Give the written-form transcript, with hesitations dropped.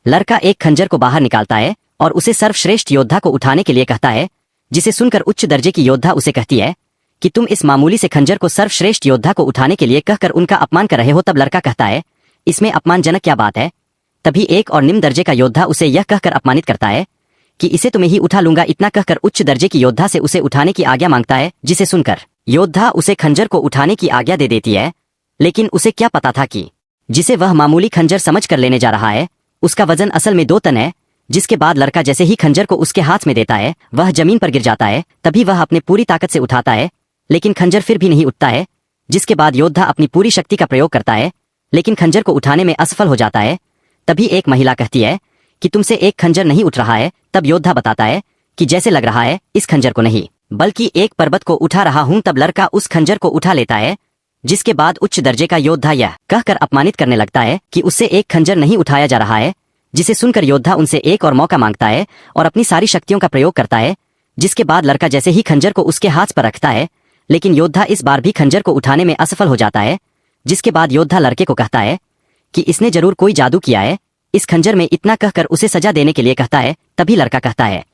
लड़का एक खंजर को बाहर निकालता है और उसे सर्वश्रेष्ठ योद्धा को उठाने के लिए कहता है, जिसे सुनकर उच्च दर्जे की योद्धा उसे कहती है कि तुम इस मामूली से खंजर को सर्वश्रेष्ठ योद्धा को उठाने के लिए कहकर उनका अपमान कर रहे हो। तब लड़का कहता है, इसमें अपमानजनक क्या बात है। तभी एक और निम्न दर्जे का योद्धा उसे यह कहकर अपमानित करता है कि इसे तुम्हें ही उठा लूंगा। इतना कहकर उच्च दर्जे की योद्धा से उसे उठाने की आज्ञा मांगता है, जिसे सुनकर योद्धा उसे खंजर को उठाने की आज्ञा दे देती है। लेकिन उसे क्या पता था कि जिसे वह मामूली खंजर समझ कर लेने जा रहा है, उसका वजन असल में 2 टन है। जिसके बाद लड़का जैसे ही खंजर को उसके हाथ में देता है, वह जमीन पर गिर जाता है। तभी वह अपने पूरी ताकत से उठाता है, लेकिन खंजर फिर भी नहीं उठता है। जिसके बाद योद्धा अपनी पूरी शक्ति का प्रयोग करता है, लेकिन खंजर को उठाने में असफल हो जाता है। तभी एक महिला कहती है कि तुमसे एक खंजर नहीं उठ रहा है। तब योद्धा बताता है कि जैसे लग रहा है इस खंजर को नहीं, बल्कि एक पर्वत को उठा रहा हूं। तब लड़का उस खंजर को उठा लेता है। जिसके बाद उच्च दर्जे का योद्धा यह कहकर अपमानित करने लगता है कि उससे एक खंजर नहीं उठाया जा रहा है। जिसे सुनकर योद्धा उनसे एक और मौका मांगता है और अपनी सारी शक्तियों का प्रयोग करता है। जिसके बाद लड़का जैसे ही खंजर को उसके हाथ पर रखता है, लेकिन योद्धा इस बार भी खंजर को उठाने में असफल हो जाता है। जिसके बाद योद्धा लड़के को कहता है कि इसने जरूर कोई जादू किया है, इस खंजर में इतना कहकर उसे सजा देने के लिए कहता है। तभी लड़का कहता है